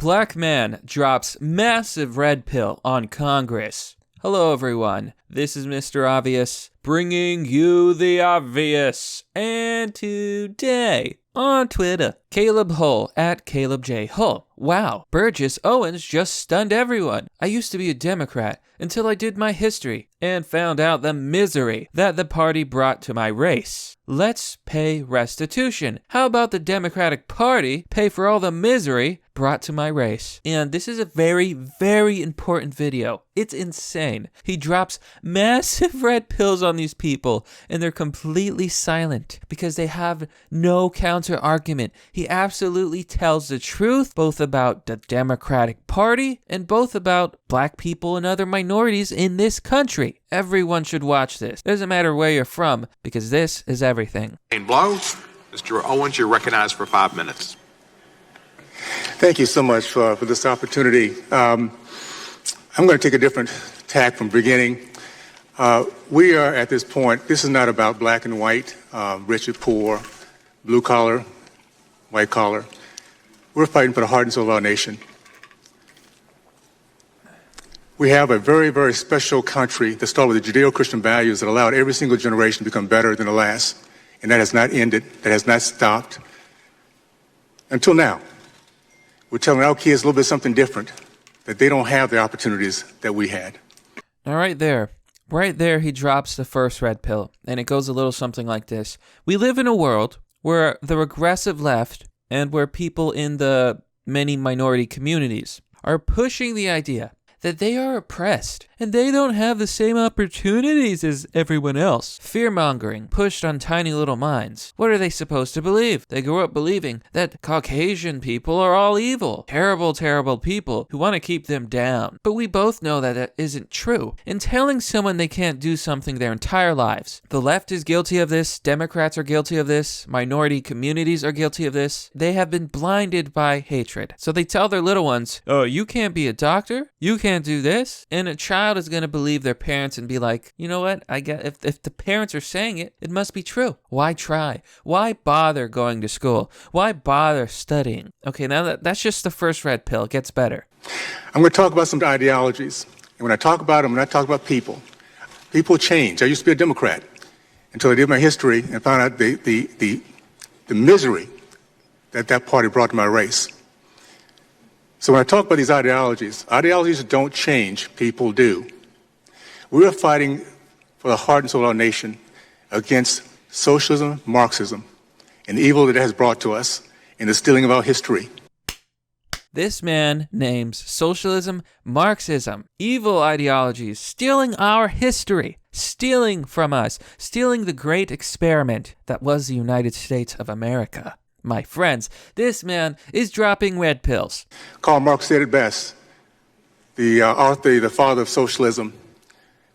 Black man drops massive red pill on Congress. Hello everyone, this is Mr. Obvious, bringing you the obvious. And today, on Twitter, Caleb Hull at Caleb J. Hull. Wow, Burgess Owens just stunned everyone. I used to be a Democrat until I did my history and found out the misery that the party brought to my race. Let's pay restitution. How about the Democratic Party pay for all the misery brought to my race? And this is a very, very important video. It's insane. He drops massive red pills on these people and they're completely silent because they have no counter argument. He absolutely tells the truth both about the Democratic Party and both about black people and other minorities in this country. Everyone should watch this. Doesn't matter where you're from because this is everything. Blow. Mr. Owens, you're recognized for 5 minutes. Thank you so much for this opportunity. I'm going to take a different tack from beginning. We are at this point, this is not about black and white, rich and poor, blue collar, white collar. We're fighting for the heart and soul of our nation. We have a very, very special country that started with the Judeo-Christian values that allowed every single generation to become better than the last. And that has not ended, that has not stopped until now. We're telling our kids a little bit something different, that they don't have the opportunities that we had. Now right there, he drops the first red pill, and it goes a little something like this. We live in a world where the regressive left and where people in the many minority communities are pushing the idea that they are oppressed and they don't have the same opportunities as everyone else. Fear-mongering pushed on tiny little minds. What are they supposed to believe? They grew up believing that Caucasian people are all evil, terrible, terrible people who want to keep them down. But we both know that that isn't true. In telling someone they can't do something their entire lives, the left is guilty of this, Democrats are guilty of this, minority communities are guilty of this. They have been blinded by hatred. So they tell their little ones, oh, you can't be a doctor? You can't do this? And a child is going to believe their parents and be like, you know what, I get if the parents are saying it, it must be true. Why try? Why bother going to school? Why bother studying? Okay, now that's just the first red pill. It gets better. I'm going to talk about some ideologies. And when I talk about them, when I talk about people, people change. I used to be a Democrat until I did my history and found out the misery that party brought to my race. So when I talk about these ideologies don't change, people do. We are fighting for the heart and soul of our nation against socialism, Marxism, and the evil that it has brought to us in the stealing of our history. This man names socialism, Marxism, evil ideologies, stealing our history, stealing from us, stealing the great experiment that was the United States of America. My friends, this man is dropping red pills. Karl Marx said it best. The father of socialism,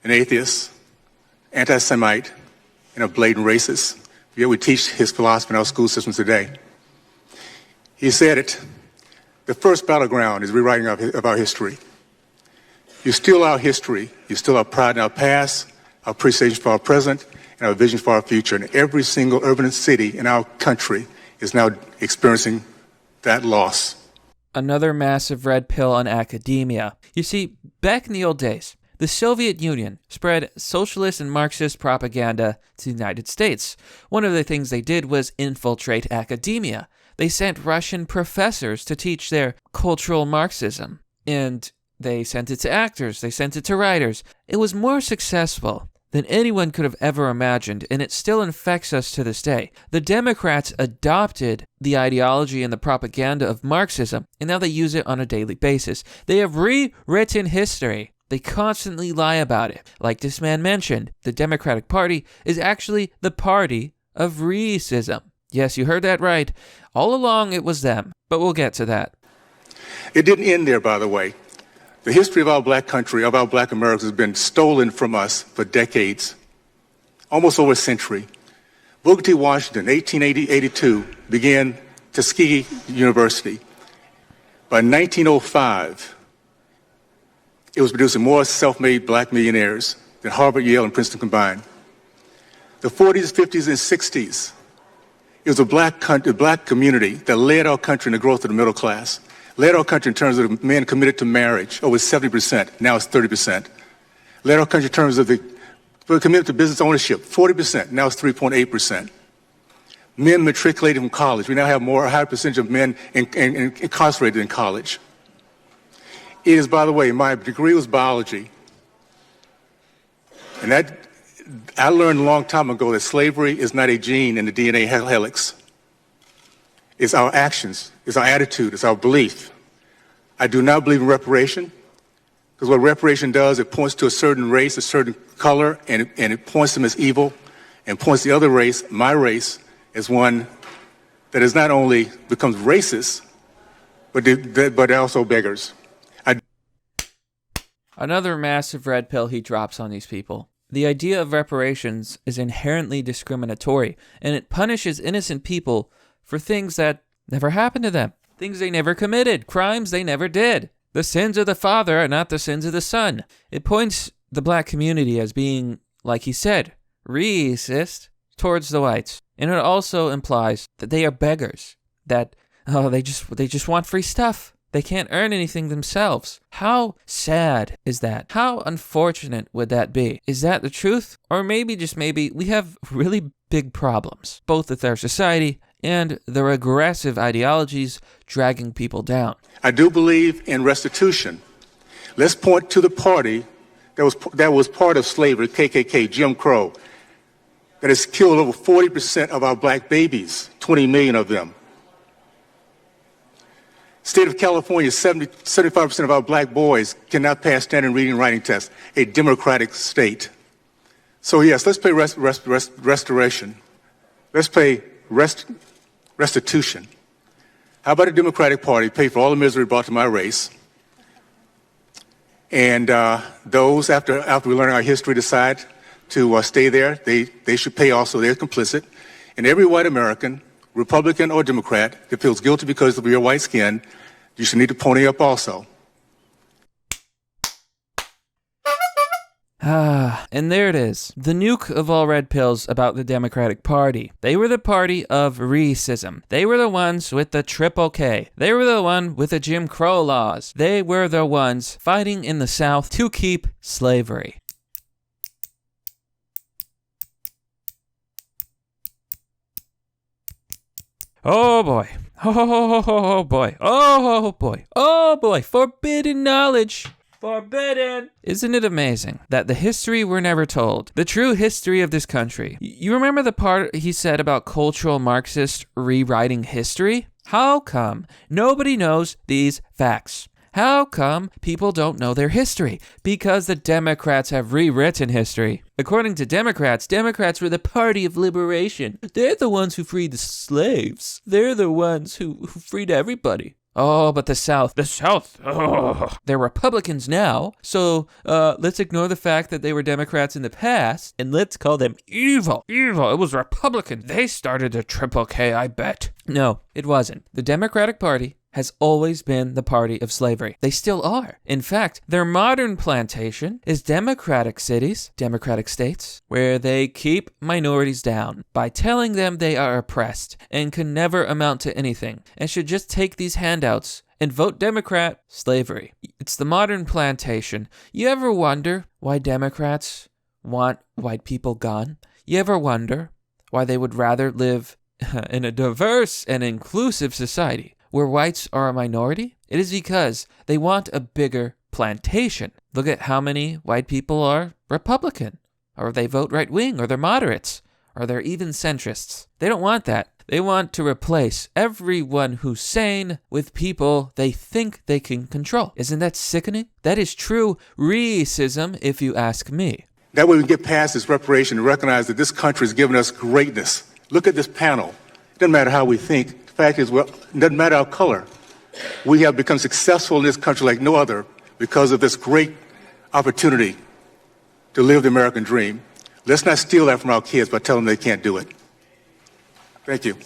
an atheist, anti-Semite, and a blatant racist. Yet we teach his philosophy in our school systems today. He said it, the first battleground is rewriting of our history. You steal our history, you steal our pride in our past, our appreciation for our present, and our vision for our future. And every single urban city in our country is now experiencing that loss. Another massive red pill on academia. You see, back in the old days, the Soviet Union spread socialist and Marxist propaganda to the United States. One of the things they did was infiltrate academia. They sent Russian professors to teach their cultural Marxism. And they sent it to actors, they sent it to writers. It was more successful than anyone could have ever imagined, and it still infects us to this day. The Democrats adopted the ideology and the propaganda of Marxism, and now they use it on a daily basis. They have rewritten history. They constantly lie about it. Like this man mentioned, the Democratic Party is actually the party of racism. Yes, you heard that right. All along it was them, but we'll get to that. It didn't end there, by the way. The history of our black country, of our black Americans, has been stolen from us for decades, almost over a century. Booker T. Washington, 1882, began Tuskegee University. By 1905, it was producing more self-made black millionaires than Harvard, Yale, and Princeton combined. The 40s, 50s, and 60s, it was a black community that led our country in the growth of the middle class. Led our country in terms of the men committed to marriage, over 70%. Now it's 30%. Led our country in terms of the committed to business ownership, 40%. Now it's 3.8%. Men matriculated from college. We now have a higher percentage of men incarcerated in college. It is, by the way, my degree was biology. And that I learned a long time ago that slavery is not a gene in the DNA helix. It's our actions, it's our attitude, it's our belief. I do not believe in reparation, because what reparation does, it points to a certain race, a certain color, and it points them as evil, and points the other race, my race, as one that is not only becomes racist, but also beggars. Another massive red pill he drops on these people. The idea of reparations is inherently discriminatory, and it punishes innocent people for things that never happened to them, things they never committed, crimes they never did. The sins of the father are not the sins of the son. It points the black community as being, like he said, racist towards the whites. And it also implies that they are beggars, that they just want free stuff. They can't earn anything themselves. How sad is that? How unfortunate would that be? Is that the truth? Or maybe, just maybe, we have really big problems, both with our society and the regressive ideologies dragging people down. I do believe in restitution. Let's point to the party that was part of slavery, KKK, Jim Crow, that has killed over 40% of our black babies, 20 million of them. State of California, 75% of our black boys cannot pass standard reading and writing tests, a democratic state. So yes, let's pay restoration. Let's pay restitution. How about a Democratic Party pay for all the misery brought to my race? And those, after we learn our history, decide to stay there, they should pay also. They're complicit. And every white American, Republican or Democrat, that feels guilty because of your white skin, you should need to pony up also. And there it is. The nuke of all red pills about the Democratic Party. They were the party of racism. They were the ones with the triple K. They were the one with the Jim Crow laws. They were the ones fighting in the South to keep slavery. Oh boy. Oh boy. Oh boy. Oh boy. Forbidden knowledge. Forbidden. Isn't it amazing that the history we're never told, the true history of this country? You remember the part he said about cultural Marxist rewriting history? How come nobody knows these facts? How come people don't know their history? Because the Democrats have rewritten history. According to Democrats, Democrats were the party of liberation. They're the ones who freed the slaves. They're the ones who freed everybody. Oh, but the South, they're Republicans now, so let's ignore the fact that they were Democrats in the past, and let's call them evil. Evil, it was Republicans. They started the triple K, I bet. No, it wasn't. The Democratic Party has always been the party of slavery. They still are. In fact, their modern plantation is democratic cities, democratic states, where they keep minorities down by telling them they are oppressed and can never amount to anything and should just take these handouts and vote Democrat. Slavery. It's the modern plantation. You ever wonder why Democrats want white people gone? You ever wonder why they would rather live in a diverse and inclusive society where whites are a minority? It is because they want a bigger plantation. Look at how many white people are Republican, or they vote right-wing, or they're moderates, or they're even centrists. They don't want that. They want to replace everyone who's sane with people they think they can control. Isn't that sickening? That is true racism, if you ask me. That way we get past this reparation and recognize that this country has given us greatness. Look at this panel. It doesn't matter how we think. The fact is, well, it doesn't matter our color. We have become successful in this country like no other because of this great opportunity to live the American dream. Let's not steal that from our kids by telling them they can't do it. Thank you.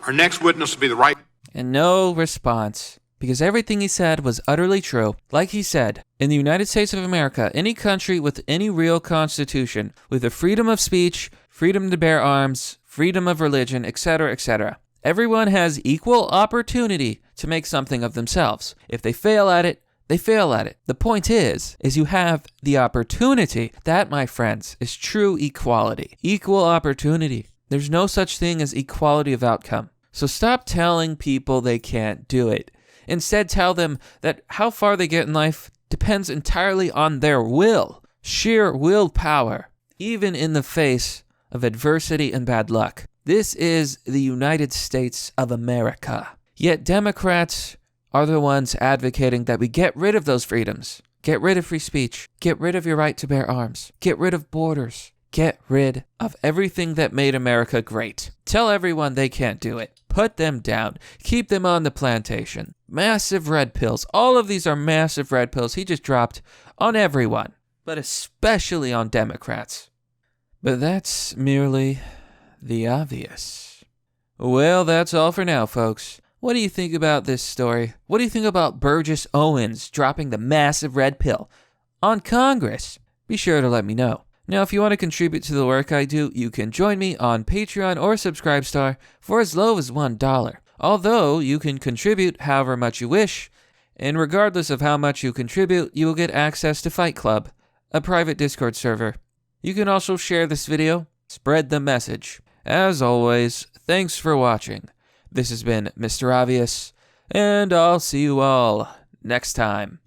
Our next witness will be the right. And no response, because everything he said was utterly true. Like he said, in the United States of America, any country with any real constitution, with the freedom of speech, freedom to bear arms, freedom of religion, etc., etc., Everyone has equal opportunity to make something of themselves. If they fail at it, they fail at it. The point is you have the opportunity. That, my friends, is true equality. Equal opportunity. There's no such thing as equality of outcome. So stop telling people they can't do it. Instead, tell them that how far they get in life depends entirely on their will. Sheer willpower, even in the face of adversity and bad luck. This is the United States of America. Yet Democrats are the ones advocating that we get rid of those freedoms. Get rid of free speech. Get rid of your right to bear arms. Get rid of borders. Get rid of everything that made America great. Tell everyone they can't do it. Put them down. Keep them on the plantation. Massive red pills. All of these are massive red pills he just dropped on everyone, but especially on Democrats. But that's merely the obvious. Well, that's all for now, folks. What do you think about this story? What do you think about Burgess Owens dropping the massive red pill on Congress? Be sure to let me know. Now, if you want to contribute to the work I do, you can join me on Patreon or Subscribestar for as low as $1. Although, you can contribute however much you wish, and regardless of how much you contribute, you will get access to Fight Club, a private Discord server. You can also share this video, spread the message. As always, thanks for watching. This has been Mr. Obvious, and I'll see you all next time.